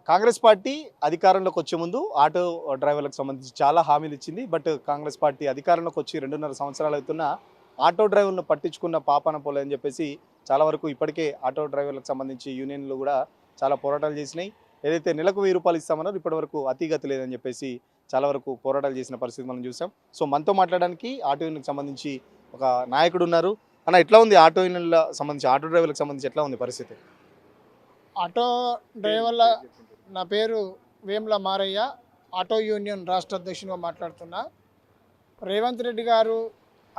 Congress party అధికారంలోకి వచ్చే ముందు ఆటో డ్రైవర్లకు సంబంధించి చాలా హామీలు ఇచ్చింది. బట్ కాంగ్రెస్ పార్టీ అధికారంలోకి వచ్చి 2.5 సంవత్సరాలు అవుతున్నా ఆటో డ్రైవర్లను పట్టించుకున్న పాపాన పోలే అని చెప్పేసి చాలా వరకు ఇప్పటికే ఆటో డ్రైవర్లకు సంబంధించి యూనియన్లు కూడా చాలా పోరాటాలు చేసినాయి. ఏదైతే నెలకు 1000 రూపాయలు ఇస్తామన్నారో ఇప్పటివరకు అతిగతి లేదని చెప్పేసి చాలా వరకు పోరాటాలు చేసిన పరిస్థితి మనం చూసాం. సో మనతో మాట్లాడడానికి ఆటో యూనియన్కి సంబంధించి ఒక నాయకుడు ఉన్నారు. అన్న, ఎట్లా ఉంది ఆటో యూనియన్ల సంబంధించి ఆటో డ్రైవర్లకు సంబంధించి ఎట్లా ఉంది పరిస్థితి? ఆటో డ్రైవర్ల నా పేరు వేముల మారయ్య, ఆటో యూనియన్ రాష్ట్ర అధ్యక్షునిగా మాట్లాడుతున్నా. రేవంత్ రెడ్డి గారు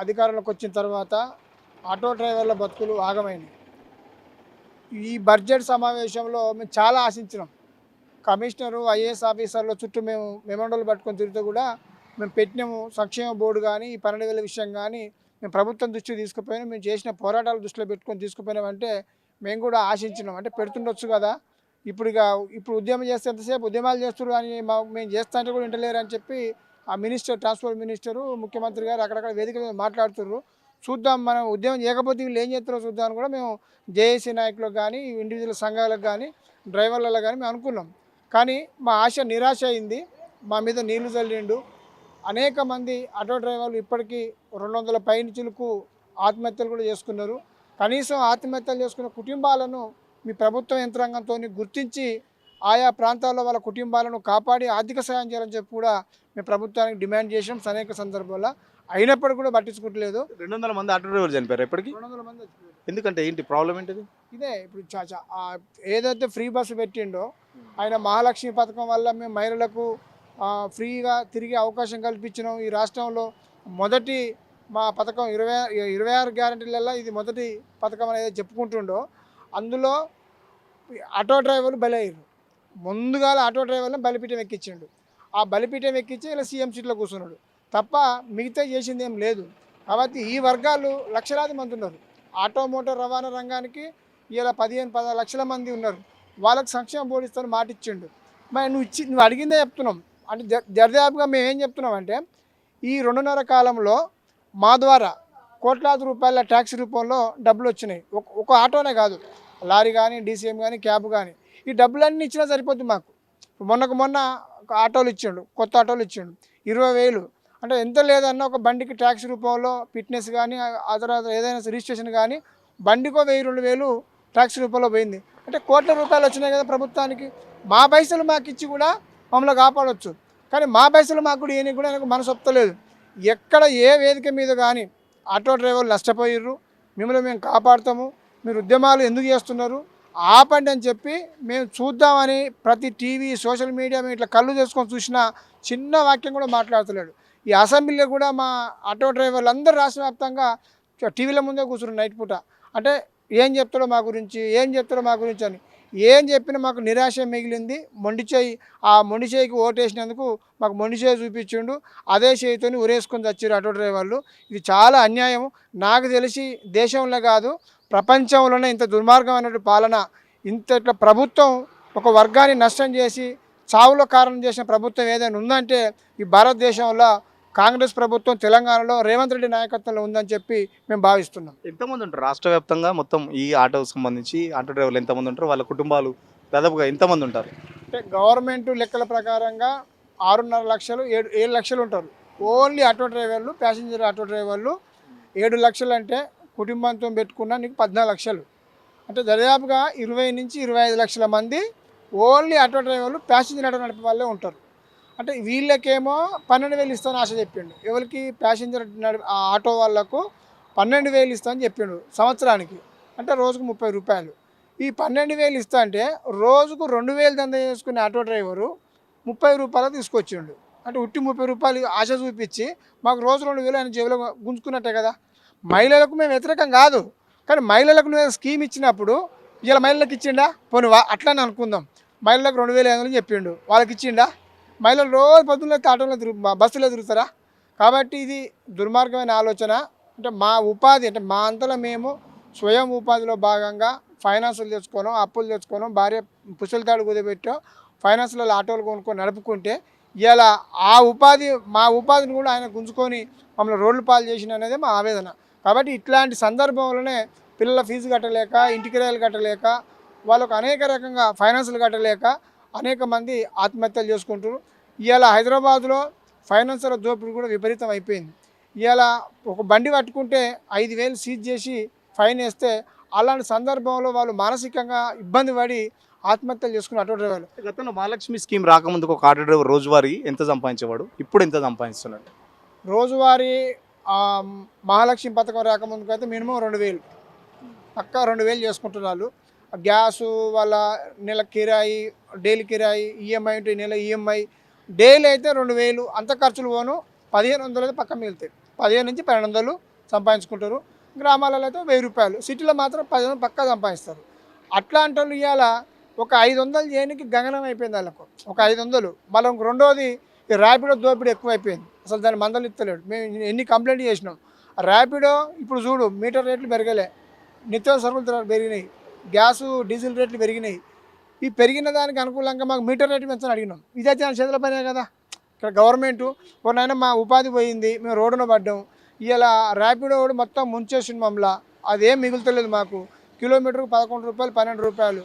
అధికారంలోకి వచ్చిన తర్వాత ఆటో డ్రైవర్ల బతుకులు ఆగమైనవి. ఈ బడ్జెట్ సమావేశంలో మేము చాలా ఆశించినాం. కమిషనరు, ఐఏఎస్ ఆఫీసర్ల చుట్టూ మేము మెమండోలు పట్టుకొని తిరిగితే కూడా మేము పెట్టినాము. సంక్షేమ బోర్డు కానీ ఈ 12,000 విషయం కానీ మేము ప్రభుత్వం దృష్టికి తీసుకుపోయినాం. మేము చేసిన పోరాటాల దృష్టిలో పెట్టుకొని తీసుకుపోయినామంటే మేము కూడా ఆశించినాం. అంటే పెడుతుండొచ్చు కదా, ఇప్పుడు ఉద్యమం చేస్తే ఎంతసేపు ఉద్యమాలు చేస్తారు కానీ మేము చేస్తా అంటే కూడా వింటలేరు అని చెప్పి ఆ మినిస్టర్, ట్రాన్స్పోర్ట్ మినిస్టరు, ముఖ్యమంత్రి గారు అక్కడక్కడ వేదిక మీద మాట్లాడుతున్నారు. చూద్దాం, మనం ఉద్యమం చేయకపోతే వీళ్ళు ఏం చేస్తారో చూద్దాం అని కూడా మేము జేఏసీ నాయకులకు కానీ ఇండివిజువల్ సంఘాలకు కానీ డ్రైవర్లలో కానీ మేము అనుకున్నాం. కానీ మా ఆశ నిరాశ అయింది. మా మీద నీళ్లు చల్లిండు. అనేక మంది ఆటో డ్రైవర్లు ఇప్పటికీ 200 పైనుచులకు ఆత్మహత్యలు కూడా చేసుకున్నారు. కనీసం ఆత్మహత్యలు చేసుకున్న కుటుంబాలను మీ ప్రభుత్వ యంత్రాంగంతో గుర్తించి ఆయా ప్రాంతాల్లో వాళ్ళ కుటుంబాలను కాపాడి ఆర్థిక సాయం చేయాలని చెప్పి కూడా మేము ప్రభుత్వానికి డిమాండ్ చేసాం అనేక సందర్భాల్లో. అయినప్పటికీ కూడా పట్టించుకోవట్లేదు. 200 మంది ఆటో డ్రైవర్లు చనిపోయారు ఇప్పటికి. 200 మంది చనిపోయారు. ఎందుకంటే ఏంటి ప్రాబ్లం ఏంటిది? ఇదే ఇప్పుడు ఏదైతే ఫ్రీ బస్సు పెట్టిండో ఆయన మహాలక్ష్మి పథకం వల్ల మేము మహిళలకు ఫ్రీగా తిరిగే అవకాశం కల్పించినాం. ఈ రాష్ట్రంలో మొదటి మా పథకం 26 గ్యారెంటీలలో ఇది మొదటి పథకం అనేది చెప్పుకుంటుండో అందులో ఆటో డ్రైవర్లు బలయ్యారు. ముందుగా ఆటో డ్రైవర్లను బలిపీఠం ఎక్కించిండు. ఆ బలిపీఠం ఎక్కించి ఇలా సీఎం సీట్లో కూర్చున్నాడు తప్ప మిగతా చేసింది ఏం లేదు. కాబట్టి ఈ వర్గాలు లక్షలాది మంది ఉన్నారు. ఆటో మోటార్ రవాణా రంగానికి ఇలా 15-16 లక్షల మంది ఉన్నారు. వాళ్ళకి సంక్షేమ బోర్డు ఇస్తాను మాట ఇచ్చిండు. మరి నువ్వు అడిగిందే చెప్తున్నాం. అంటే దర్దాపుగా మేము ఏం చెప్తున్నాం అంటే ఈ 2.5 కాలంలో మా ద్వారా కోట్లాది రూపాయల ట్యాక్స్ రూపంలో డబ్బులు వచ్చినాయి. ఒక ఆటోనే కాదు, లారీ కానీ, డీసీఎం కానీ, క్యాబ్ కానీ, ఈ డబ్బులన్నీ ఇచ్చినా సరిపోతుంది మాకు. మొన్న ఆటోలు ఇచ్చిండు, కొత్త ఆటోలు ఇచ్చిండు 20,000. అంటే ఎంత లేదన్నా ఒక బండికి ట్యాక్స్ రూపంలో ఫిట్నెస్ కానీ తర్వాత ఏదైనా రిజిస్ట్రేషన్ కానీ బండికో 1,000-2,000 ట్యాక్స్ రూపంలో పోయింది. అంటే కోట్ల రూపాయలు వచ్చినాయి కదా ప్రభుత్వానికి. మా పైసలు మాకు ఇచ్చి కూడా మమ్మల్ని కాపాడవచ్చు. కానీ మా పైసలు మాకు కూడా ఏని కూడా నాకు మనసు ఒప్పలేదు. ఎక్కడ ఏ వేదిక మీద కానీ ఆటో డ్రైవర్లు నష్టపోయిర్రు, మిమ్మల్ని మేము కాపాడుతాము, మీరు ఉద్యమాలు ఎందుకు చేస్తున్నారు ఆపండి అని చెప్పి మేము చూద్దామని ప్రతి టీవీ, సోషల్ మీడియా మేము ఇట్లా కళ్ళు చేసుకొని చూసిన చిన్న వాక్యం కూడా మాట్లాడతలేడు. ఈ అసెంబ్లీలో కూడా మా ఆటో డ్రైవర్లు అందరూ రాష్ట్ర వ్యాప్తంగా టీవీల ముందే కూర్చున్నారు నైట్ పూట. అంటే ఏం చెప్తాడో మా గురించి అని ఏం చెప్పినా మాకు నిరాశ మిగిలింది. ఆ మొండి చేయికి ఓటేసినందుకు మాకు మొండి చేయి చూపించిండు. అదే చేయితో ఉరేసుకొని వచ్చారు ఆటో డ్రైవర్లు. ఇది చాలా అన్యాయం. నాకు తెలిసి దేశంలో కాదు ప్రపంచంలోనే ఇంత దుర్మార్గమైన పాలన, ఇట్లా ప్రభుత్వం ఒక వర్గాన్ని నష్టం చేసి చావులో కారణం చేసిన ప్రభుత్వం ఏదైనా ఉందంటే ఈ భారతదేశంలో కాంగ్రెస్ ప్రభుత్వం తెలంగాణలో రేవంత్ రెడ్డి నాయకత్వంలో ఉందని చెప్పి మేము భావిస్తున్నాం. ఎంతమంది ఉంటారు రాష్ట్ర వ్యాప్తంగా మొత్తం ఈ ఆటోకి సంబంధించి ఆటో డ్రైవర్లు ఎంతమంది ఉంటారు? వాళ్ళ కుటుంబాలు దాదాపుగా ఎంతమంది ఉంటారు? అంటే గవర్నమెంట్ లెక్కల ప్రకారంగా 6.5 లక్షలు 7 లక్షలు ఉంటారు. ఓన్లీ ఆటో డ్రైవర్లు, ప్యాసింజర్ ఆటో డ్రైవర్లు 7 లక్షలు అంటే కుటుంబంతో పెట్టుకున్నా నీకు 14 లక్షలు. అంటే దాదాపుగా 20-25 లక్షల మంది ఓన్లీ ఆటో డ్రైవర్లు, ప్యాసింజర్ ఆటో నడిపే వాళ్ళే ఉంటారు. అంటే వీళ్ళకేమో 12,000 ఇస్తాను ఆశ చెప్పిండు. ఎవరికి? ప్యాసింజర్ ఆటో వాళ్ళకు 12,000 ఇస్తా అని చెప్పిండు సంవత్సరానికి. అంటే రోజుకు 30 రూపాయలు. ఈ 12,000 ఇస్తా అంటే రోజుకు 2,000 దంద చేసుకునే ఆటో డ్రైవరు 30 రూపాయలు తీసుకొచ్చిండు. అంటే ఉట్టి 30 రూపాయలు ఆశ చూపించి మాకు రోజు 2,000 ఆయన జేబులో గుంజుకున్నట్టే కదా. మహిళలకు మేము వ్యతిరేకం కాదు, కానీ మహిళలకు నువ్వు స్కీమ్ ఇచ్చినప్పుడు ఇలా మహిళలకు ఇచ్చిండా? పోనీ అట్లానే అనుకుందాం, మహిళలకు 2,500 చెప్పిండు, వాళ్ళకి ఇచ్చిండా? మహిళలు రోజు పొద్దున్న ఆటోలో బస్సులో తిరుగుతారా? కాబట్టి ఇది దుర్మార్గమైన ఆలోచన. అంటే మా ఉపాధి, అంటే మా అంతలో మేము స్వయం ఉపాధిలో భాగంగా ఫైనాన్సులు తెచ్చుకోను, అప్పులు తెచ్చుకోను, భార్య పుస్తలతాడు కుదిపెట్టో ఫైనాన్స్లలో ఆటోలు కొనుక్కొని నడుపుకుంటే ఇలా మా ఉపాధిని కూడా ఆయన గుంజుకొని మమ్మల్ని రోడ్లు పాలు చేసిన అనేది మా ఆవేదన. కాబట్టి ఇట్లాంటి సందర్భంలోనే పిల్లల ఫీజు కట్టలేక, ఇంటి కిరాయిలు కట్టలేక, వాళ్ళకు అనేక రకంగా ఫైనాన్సులు కట్టలేక అనేక మంది ఆత్మహత్యలు చేసుకుంటారు. ఇవాళ హైదరాబాద్లో ఫైనాన్షియల్ దోపిడీ కూడా విపరీతం అయిపోయింది. ఇవాళ ఒక బండి పట్టుకుంటే 5,000 సీజ్ చేసి ఫైన్ వేస్తే అలాంటి సందర్భంలో వాళ్ళు మానసికంగా ఇబ్బంది పడి ఆత్మహత్యలు చేసుకున్న ఆటో డ్రైవర్లు. గతంలో మహాలక్ష్మి స్కీమ్ రాకముందుకు ఒక ఆటో డ్రైవర్ రోజువారీ ఎంత సంపాదించేవాడు, ఇప్పుడు ఎంత సంపాదిస్తున్నాడు? రోజువారీ మహాలక్ష్మి పథకం రాకముందుకు అయితే మినిమం 2,000 పక్కా 2,000 చేసుకుంటున్నారు. గ్యాసు వాళ్ళ నెల కిరాయి, డైలీ కిరాయి, ఈఎంఐ ఉంటే నెల ఈఎంఐ, డైలీ అయితే 2,000 అంత ఖర్చులు పోను. 1,500 అయితే పక్క మిగులుతాయి. 15 నుంచి 1,200 సంపాదించుకుంటారు. గ్రామాలలో అయితే 1,000 రూపాయలు, సిటీలో మాత్రం 10,000 పక్కా సంపాదిస్తారు. అట్లాంటి వాళ్ళు ఇవాళ ఒక 500 చేయడానికి గగనం అయిపోయింది వాళ్ళకు. ఒక 500 మళ్ళీ రెండోది ఈ ర్యాపిడో దోపిడీ ఎక్కువైపోయింది. అసలు దాన్ని మందలు ఇస్తలేడు. మేము ఎన్ని కంప్లైంట్ చేసినాం. ర్యాపిడో ఇప్పుడు చూడు మీటర్ రేట్లు పెరగలే, నిత్యావసర సరుకులు ధరలు పెరిగినాయి, గ్యాసు డీజిల్ రేట్లు పెరిగినాయి. ఈ పెరిగిన దానికి అనుకూలంగా మాకు మీటర్ రేట్లు పెంచని అడిగినాం. ఇదైతే నా చేతుల పనే కదా. ఇక్కడ గవర్నమెంటు కొన్నైనా మా ఉపాధి పోయింది, మేము రోడ్డున పడ్డాం. ఇలా ర్యాపిడో మొత్తం ముంచేసింది మమ్మల్ని. అదేం మిగులుతలేదు మాకు. కిలోమీటర్కు 11 రూపాయలు 12 రూపాయలు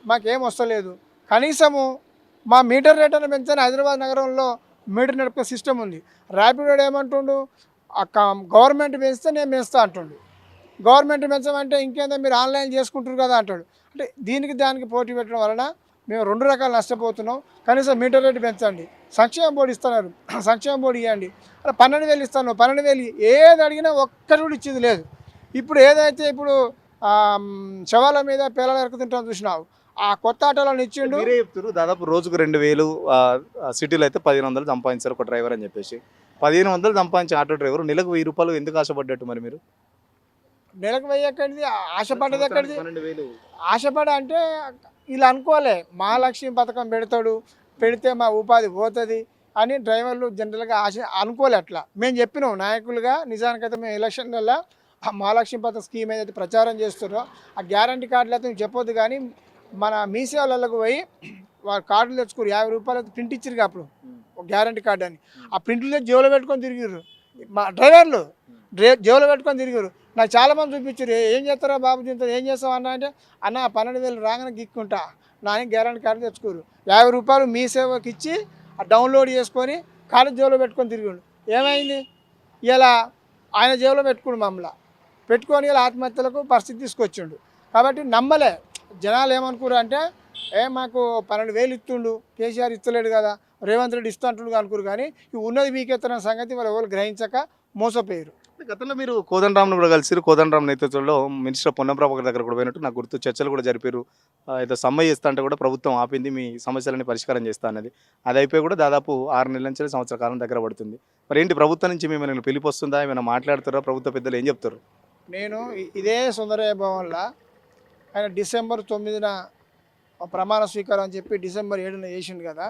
మాకేం వస్తలేదు. కనీసము మా మీటర్ రేట్ అని పెంచని హైదరాబాద్ నగరంలో మీటర్ నడిపే సిస్టమ్ ఉంది. ర్యాపిడో ఏమంటుండు, గవర్నమెంట్ పెంచితే నేను పెంచుతా అంటుండు. గవర్నమెంట్ పెంచమంటే ఇంకేందో మీరు ఆన్లైన్ చేసుకుంటారు కదా అంటాడు. అంటే దీనికి దానికి పోటీ పెట్టడం వలన మేము 2 రకాలు నష్టపోతున్నాం. కనీసం మీటర్ రేటు పెంచండి. సంక్షేమ బోర్డు ఇస్తున్నారు, సంక్షేమ బోర్డు ఇవ్వండి. అలా 12,000 ఇస్తాను, 12,000 ఏది అడిగినా ఒక్కటి కూడా ఇచ్చేది లేదు. ఇప్పుడు ఏదైతే ఇప్పుడు శవాల మీద పేలాలు ఎరుకుతుంటాం చూసినావు, ఆ కొత్త ఆటోలను ఇచ్చిండు. మీరే చెప్తారు దాదాపు రోజుకు 2,000, సిటీలో అయితే 1,500 సంపాదించారు ఒక డ్రైవర్ అని చెప్పేసి. 1,500 సంపాదించే ఆటో డ్రైవర్ నెలకు 1,000 రూపాయలు ఎందుకు ఆశపడ్డట్టు మరి మీరు? నెలకు 1,000 ఎక్కడిది, ఆశపడ్డది ఎక్కడిది? 12,000 ఆశపడ అంటే ఇలా అనుకోలే, మహాలక్ష్మి పథకం పెడితే మా ఉపాధి పోతుంది అని డ్రైవర్లు జనరల్గా ఆశ అనుకోలే. అట్లా మేము చెప్పినాం నాయకులుగా. నిజానికైతే మేము ఎలక్షన్లలో ఆ మహాలక్ష్మి పథకం స్కీమ్ ఏదైతే ప్రచారం చేస్తున్నారో ఆ గ్యారంటీ కార్డులు అయితే మేము చెప్పొద్దు, కానీ మన మీ సేవలకు పోయి వారు కార్డులు తెచ్చుకోరు. 50 రూపాయలు అయితే ప్రింట్ ఇచ్చారు అప్పుడు ఒక గ్యారంటీ కార్డు అని. ఆ ప్రింట్లు జేబులో పెట్టుకొని తిరిగారు మా డ్రైవర్లు, జేబులో పెట్టుకొని తిరిగారు. నాకు చాలామంది చూపించారు, ఏం చేస్తారా బాబు దీంతో ఏం చేస్తావు అన్న అంటే, అన్న 12,000 రాగానే గిక్కుంటా నాని గ్యారంటీ కార్డు తెచ్చుకోరు. 50 రూపాయలు మీ సేవకి ఇచ్చి ఆ డౌన్లోడ్ చేసుకొని కార్డు జేబులో పెట్టుకొని తిరిగాడు. ఏమైంది, ఇలా ఆయన జేబులో పెట్టుకుని మమ్మల్ని పెట్టుకొని ఇలా ఆత్మహత్యలకు పరిస్థితి తీసుకొచ్చిండు. కాబట్టి నమ్మలే జనాలు. ఏమనుకున్నారు అంటే, మాకు 12,000 ఇస్తుండు, కేసీఆర్ ఇస్తలేడు కదా, రేవంత్ రెడ్డి ఇస్తా అంటుండు అనుకురు. కానీ ఈ ఉన్నది మీకెత్తన సంగతి వాళ్ళు ఎవరు గ్రహించక మోసపోయారు. గతంలో మీరు కోదండరామ్ను కూడా కలిసి, కోదండరామ్ నేతృత్వంలో మినిస్టర్ పొన్నం ప్రభాకర్ దగ్గర కూడా పోయినట్టు నాకు గుర్తు. చర్చలు కూడా జరిపారు. ఏదో సమ్మె చేస్తా అంటే కూడా ప్రభుత్వం ఆపింది, మీ సమస్యలని పరిష్కారం చేస్తా అన్నది. అది అయిపోయి కూడా దాదాపు 6 నెలల నుంచి సంవత్సర కాలం దగ్గర పడుతుంది. మరి ఏంటి, ప్రభుత్వం నుంచి మిమ్మల్ని పిలుపు వస్తుందా, ఏమైనా మాట్లాడుతారా? ప్రభుత్వ పెద్దలు ఏం చెప్తారు? నేను ఇదే సుందరయ్య భవన్లో ఆయన డిసెంబర్ 9న ప్రమాణ స్వీకారం అని చెప్పి డిసెంబర్ 7న చేసిండు కదా.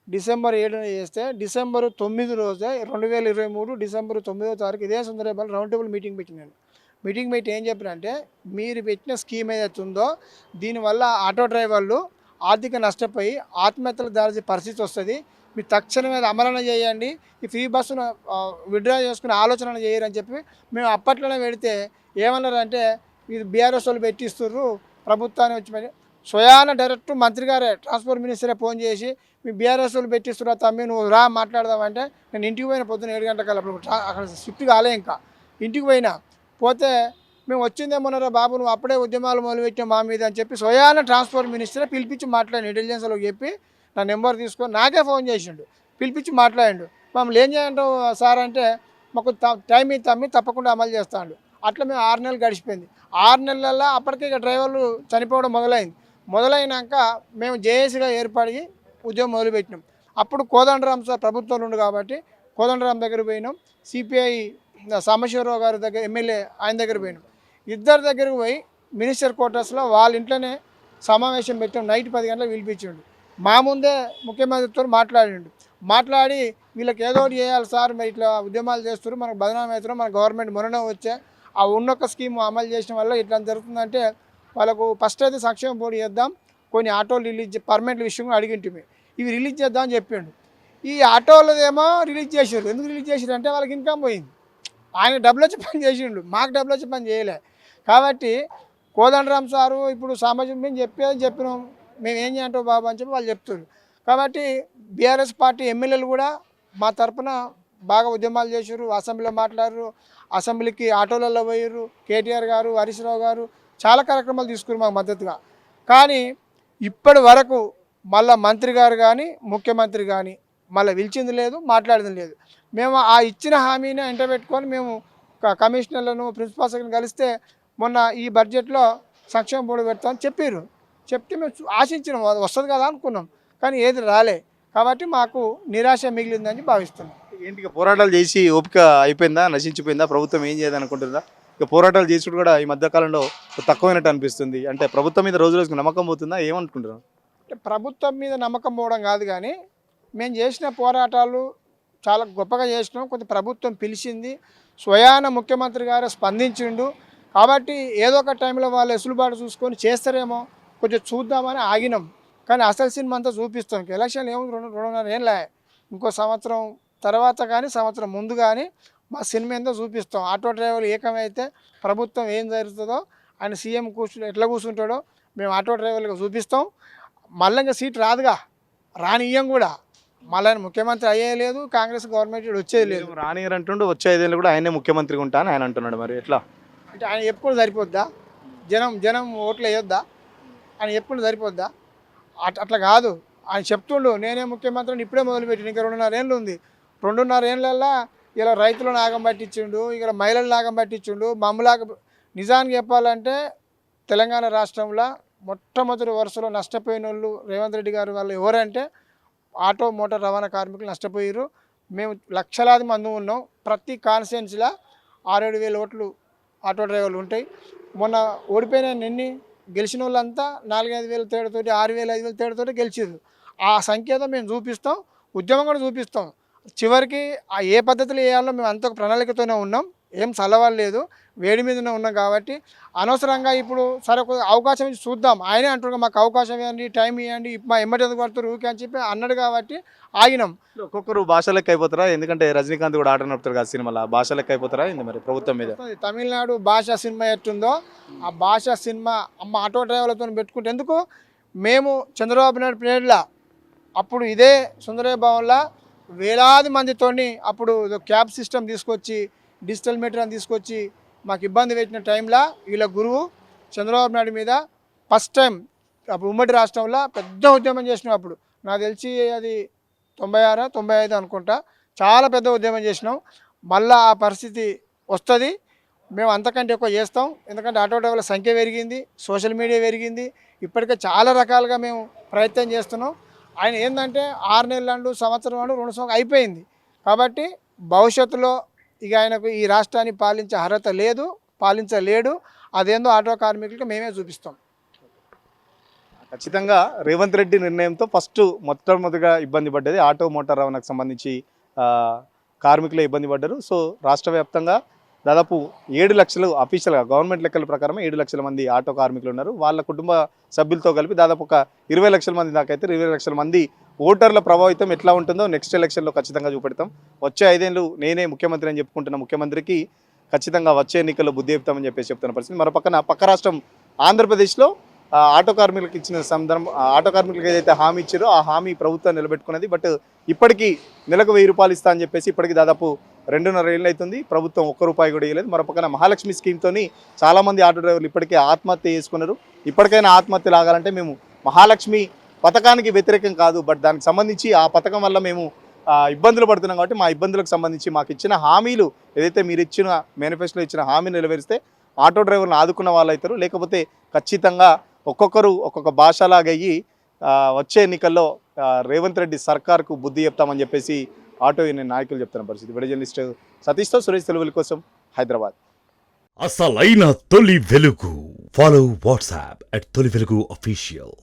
డిసెంబర్ 7న చేస్తే డిసెంబర్ 9 రోజే 2023 డిసెంబర్ 9వ తారీఖు ఇదే Sundarayya Bhavan round table meeting పెట్టినాను. మీటింగ్ పెట్టి ఏం చెప్పినంటే, మీరు పెట్టిన స్కీమ్ ఏదైతే ఉందో దీనివల్ల ఆటో డ్రైవర్లు ఆర్థిక నష్టపోయి ఆత్మహత్యలకు దారి పరిస్థితి వస్తుంది. మీరు తక్షణమే అమలన చేయండి, ఈ ఫ్రీ బస్సును విత్డ్రా చేసుకునే ఆలోచన చేయరని చెప్పి మేము అప్పట్లోనే పెడితే ఏమన్నారంటే, ఇది బీఆర్ఎస్ వాళ్ళు పెట్టిస్తుర్రు ప్రభుత్వాన్ని వచ్చి. స్వయాన డైరెక్ట్ మంత్రి గారే, ట్రాన్స్పోర్ట్ మినిస్టరే ఫోన్ చేసి, మీ బీఆర్ఎస్ వాళ్ళు పెట్టిస్తున్నా తమ్మి, నువ్వు రా మాట్లాడదామంటే నేను ఇంటికి పోయిన పొద్దున్న 7 గంటలకల్లా. అప్పుడు అక్కడ షిఫ్ట్ కాలే, ఇంకా ఇంటికి పోతే మేము వచ్చిందేమన్నారా బాబు, నువ్వు అప్పుడే ఉద్యమాలు మొదలుపెట్టావు మా మీద అని చెప్పి స్వయాన ట్రాన్స్పోర్ట్ మినిస్టరే పిలిపించి మాట్లాడి ఇంటెలిజెన్స్లో చెప్పి నా నెంబర్ తీసుకొని నాకే ఫోన్ చేసిండు, పిలిపించి మాట్లాడిండు. మమ్మల్ని ఏం చేయంటావు సార్ అంటే, మాకు టైం ఇస్తాము తప్పకుండా అమలు చేస్తాడు. అట్లా మేము 6 నెలలు గడిచిపోయింది. 6 నెలల్లో అప్పటికే ఇక డ్రైవర్లు చనిపోవడం మొదలైనాక మేము జేఏసీగా ఏర్పడి ఉద్యోగం మొదలుపెట్టినాం. అప్పుడు కోదండరామ్ సార్ ప్రభుత్వంలో ఉండు కాబట్టి కోదండరామ్ దగ్గర పోయినాం. సిపిఐ సాంబశివరావు గారి దగ్గర, ఎమ్మెల్యే ఆయన దగ్గర పోయినాం. ఇద్దరి దగ్గరకు పోయి మినిస్టర్ క్వార్టర్స్లో వాళ్ళ ఇంట్లోనే సమావేశం పెట్టాం. నైట్ 10 గంటలకు పిలిపించిండు. మా ముందే ముఖ్యమంత్రితో మాట్లాడి వీళ్ళకి ఏదో ఒకటి చేయాలి సార్, మరి ఇట్లా ఉద్యమాలు చేస్తారు, మనకు బదనామీ అవుతున్నాం, మన గవర్నమెంట్ మొన్ననే వచ్చే ఆ ఉన్నొక్క స్కీమ్ అమలు చేయడం వల్ల ఇట్లా జరుగుతుందంటే, వాళ్ళకు ఫస్ట్ అయితే సంక్షేమ బోర్డు చేద్దాం, కొన్ని ఆటోలు రిలీజ్ పర్మనెంట్ విషయం అడిగింటిమి, ఇవి రిలీజ్ చేద్దామని చెప్పిండు. ఈ ఆటోలదేమో రిలీజ్ చేసారు. ఎందుకు రిలీజ్ చేసారు అంటే వాళ్ళకి ఇన్కమ్ పోయింది. ఆయన డబ్బులు వచ్చి పని చేసిండు, మాకు డబ్బులు వచ్చి పని చేయలే. కాబట్టి కోదండరామ్ సారు ఇప్పుడు సామాజిక మేము చెప్పినాం, మేము ఏం చేయంటావు బాబు అని చెప్పి వాళ్ళు చెప్తున్నారు. కాబట్టి బీఆర్ఎస్ పార్టీ ఎమ్మెల్యేలు కూడా మా తరపున బాగా ఉద్యమాలు చేశారు, అసెంబ్లీలో మాట్లాడారు, అసెంబ్లీకి ఆటోలలో పోయారు. కేటీఆర్ గారు, హరీష్ రావు గారు చాలా కార్యక్రమాలు తీసుకున్నారు మాకు మద్దతుగా. కానీ ఇప్పటి వరకు మళ్ళీ మంత్రి గారు కానీ ముఖ్యమంత్రి కానీ మళ్ళీ పిలిచింది లేదు, మాట్లాడింది లేదు. మేము ఆ ఇచ్చిన హామీని ఎంటబెట్టుకొని మేము కమిషనర్లను ప్రిన్సిపాల్ సెక్రటరీని కలిస్తే మొన్న ఈ బడ్జెట్లో సంక్షేమ బోర్డు పెడతామని చెప్పారు. చెప్తే మేము ఆశించినాం, అది వస్తుంది కదా అనుకున్నాం, కానీ ఏది రాలే. కాబట్టి మాకు నిరాశ మిగిలిందని భావిస్తున్నాం. ఏంటి ఇక పోరాటాలు చేసి ఓపిక అయిపోయిందా, నశించిపోయిందా, ప్రభుత్వం ఏం చేయాలనుకుంటుందా? ఇక పోరాటాలు చేసుడు కూడా ఈ మధ్యకాలంలో తక్కువైనట్టు అనిపిస్తుంది. అంటే ప్రభుత్వం మీద రోజు రోజుకు నమ్మకం పోతుందా, ఏమనుకుంటున్నాం? అంటే ప్రభుత్వం మీద నమ్మకం పోవడం కాదు, కానీ మేము చేసిన పోరాటాలు చాలా గొప్పగా చేసినాం. కొంత ప్రభుత్వం పిలిచింది, స్వయాన ముఖ్యమంత్రి గారు స్పందించిండు. కాబట్టి ఏదో ఒక టైంలో వాళ్ళు ఎసులుబాటు చూసుకొని చేస్తారేమో కొంచెం చూద్దామని ఆగినాం. కానీ అసలు సినిమా అంతా చూపిస్తాం. ఎలక్షన్లు ఏముంది, 2.5 ఏళ్ళ, ఇంకో సంవత్సరం తర్వాత కానీ సంవత్సరం ముందు కానీ మా సినిమా ఏందో చూపిస్తాం. ఆటో డ్రైవర్లు ఏకమైతే ప్రభుత్వం ఏం జరుగుతుందో, ఆయన సీఎం ఎట్లా కూర్చుంటాడో మేము ఆటో డ్రైవర్లుగా చూపిస్తాం. మళ్ళీ ఇంకా సీట్ రాదుగా, రానియ్యం కూడా. మళ్ళీ ఆయన ముఖ్యమంత్రి అయ్యేలేదు, కాంగ్రెస్ గవర్నమెంట్ వచ్చేది లేదు. రానియర్ అంటుండు, వచ్చే 5 ఏళ్ళు కూడా ఆయనే ముఖ్యమంత్రిగా ఉంటా అని ఆయన అంటున్నాడు. మరి ఎట్లా అంటే ఆయన ఎప్పుడు సరిపోద్దా? జనం ఓట్లు వేయొద్దా? ఆయన ఎప్పుడు సరిపోద్దా? అట్లా కాదు. ఆయన చెప్తుండు నేనే ముఖ్యమంత్రిని, ఇప్పుడే మొదలుపెట్టిండు, ఇంకా 2.5 ఏళ్ళు ఉంది. 2.5 ఏళ్ళల్లో ఇలా రైతులను నాగం పట్టించిండు, ఇక్కడ మహిళలు నాగం పట్టించిండు, మమ్మలాగా. నిజానికి చెప్పాలంటే తెలంగాణ రాష్ట్రంలో మొట్టమొదటి వరుసలో నష్టపోయిన వాళ్ళు రేవంత్ రెడ్డి గారి వాళ్ళు ఎవరంటే ఆటో మోటార్ రవాణా కార్మికులు నష్టపోయారు. మేము లక్షలాది మంది ఉన్నాం. ప్రతి కాన్స్టిట్యున్సీలో 6-7 వేల ఓట్లు ఆటో డ్రైవర్లు ఉంటాయి. మొన్న ఓడిపోయిన నిన్ని గెలిచిన వాళ్ళంతా 4-5 వేల తేడాతోటి, 6,000-5,000 తేడాతోటి గెలిచారు. ఆ సంఖ్యతో మేము చూపిస్తాం, ఉద్యమం కూడా చూపిస్తాం. చివరికి ఆ ఏ పద్ధతిలో వేయాలో మేము అంత ప్రణాళికతోనే ఉన్నాం. ఏం చల్లవాలేదు, వేడి మీదనే ఉన్నాం. కాబట్టి అనవసరంగా ఇప్పుడు సరే అవకాశం ఇచ్చి చూద్దాం, ఆయనే అంటున్నాడు మాకు అవకాశం ఇవ్వండి, టైం ఇవ్వండి, మా ఎమ్మటి ఎందుకు పడుతారు ఊకే అని చెప్పి అన్నాడు. కాబట్టి ఆగినాం. ఒక్కొక్కరు భాష లెక్క అయిపోతారా? ఎందుకంటే రజనీకాంత్ కూడా ఆట నడుపుతారు కదా సినిమాలో, భాష లెక్క అయిపోతారా ఏంది మరి ప్రభుత్వం మీద? తమిళనాడు భాషా సినిమా ఎట్టుందో ఆ భాషా సినిమా అమ్మ ఆటో డ్రైవర్లతో పెట్టుకుంటే ఎందుకు? మేము చంద్రబాబు నాయుడు పీరియడ్లో అప్పుడు ఇదే సుందరయ్య భవన్లో వేలాది మందితోని అప్పుడు క్యాబ్ సిస్టమ్ తీసుకొచ్చి, డిజిటల్ మీటర్ అని తీసుకొచ్చి మాకు ఇబ్బంది పెట్టిన టైంలో వీళ్ళ గురువు చంద్రబాబు నాయుడు మీద ఫస్ట్ టైం అప్పుడు ఉమ్మడి రాష్ట్రంలో పెద్ద ఉద్యమం చేసినాం. అప్పుడు నాకు తెలిసి అది 96-95 అనుకుంటా, చాలా పెద్ద ఉద్యమం చేసినాం. మళ్ళీ ఆ పరిస్థితి వస్తుంది, మేము అంతకంటే ఎక్కువ చేస్తాం. ఎందుకంటే ఆటో డ్రైవర్ల సంఖ్య పెరిగింది, సోషల్ మీడియా పెరిగింది, ఇప్పటికే చాలా రకాలుగా మేము ప్రయత్నం చేస్తున్నాం. ఆయన ఏంటంటే 6 నెలలు, సంవత్సరం 2 సంవత్సరం అయిపోయింది. కాబట్టి భవిష్యత్తులో ఇక ఆయనకు ఈ రాష్ట్రాన్ని పాలించే అర్హత లేదు, పాలించలేడు. అదేందో ఆటో కార్మికులకి మేమే చూపిస్తాం. ఖచ్చితంగా రేవంత్ రెడ్డి నిర్ణయంతో ఫస్ట్ మొట్టమొదటిగా ఇబ్బంది పడ్డది ఆటో మోటార్ రవాణాకు సంబంధించి కార్మికులే ఇబ్బంది పడ్డారు. సో రాష్ట్ర వ్యాప్తంగా దాదాపు 7 లక్షలు అఫీషియల్గా గవర్నమెంట్ లెక్కల ప్రకారం 7 లక్షల మంది ఆటో కార్మికులు ఉన్నారు. వాళ్ళ కుటుంబ సభ్యులతో కలిపి దాదాపు ఒక 20 లక్షల మంది దాకా అయితే 20 లక్షల మంది ఓటర్ల ప్రభావితం ఎట్లా ఉంటుందో నెక్స్ట్ ఎలక్షన్లో ఖచ్చితంగా చూపెడతాం. వచ్చే 5 ఏళ్ళు నేనే ముఖ్యమంత్రి అని చెప్పుకుంటున్న ముఖ్యమంత్రికి ఖచ్చితంగా వచ్చే ఎన్నికల్లో బుద్ధి చెప్తామని చెప్పేసి చెప్తున్న పరిస్థితి. మరో పక్క రాష్ట్రం ఆంధ్రప్రదేశ్లో ఆటో కార్మికులకు ఇచ్చిన ఆటో కార్మికులకు ఏదైతే హామీ ఇచ్చారో ఆ హామీ ప్రభుత్వం నిలబెట్టుకున్నది. బట్ ఇప్పటికీ నెలకు 1000 రూపాయలు ఇస్తా అని చెప్పేసి ఇప్పటికి దాదాపు 2.5 ఏళ్ళు అవుతుంది, ప్రభుత్వం ₹1 కూడా ఇవ్వలేదు. మరో పక్కన మహాలక్ష్మి స్కీమ్తోని చాలామంది ఆటో డ్రైవర్లు ఇప్పటికే ఆత్మహత్య చేసుకున్నారు. ఇప్పటికైనా ఆత్మహత్యలు ఆగాలంటే మేము మహాలక్ష్మి పథకానికి వ్యతిరేకం కాదు, బట్ దానికి సంబంధించి ఆ పథకం వల్ల మేము ఇబ్బందులు పడుతున్నాం. కాబట్టి మా ఇబ్బందులకు సంబంధించి మాకు ఇచ్చిన హామీలు ఏదైతే మీరు ఇచ్చిన మేనిఫెస్టోలో ఇచ్చిన హామీని నెరవేరిస్తే ఆటో డ్రైవర్లను ఆదుకున్న వాళ్ళు అవుతారు. లేకపోతే ఖచ్చితంగా ఒక్కొక్కరు ఒక్కొక్క భాషలాగయ్యి వచ్చే ఎన్నికల్లో రేవంత్ రెడ్డి సర్కార్కు బుద్ధి చెప్తామని చెప్పేసి ఆటో యూనియన్ నాయకులు చెప్తున్న పరిస్థితి. వీడియో జర్నలిస్ట్ సతీష్తో సురేష్ తెలుగుల కోసం, హైదరాబాద్. అసలైన తొలి వెలుగు. ఫాలో వాట్సాప్ @తొలి వెలుగు official.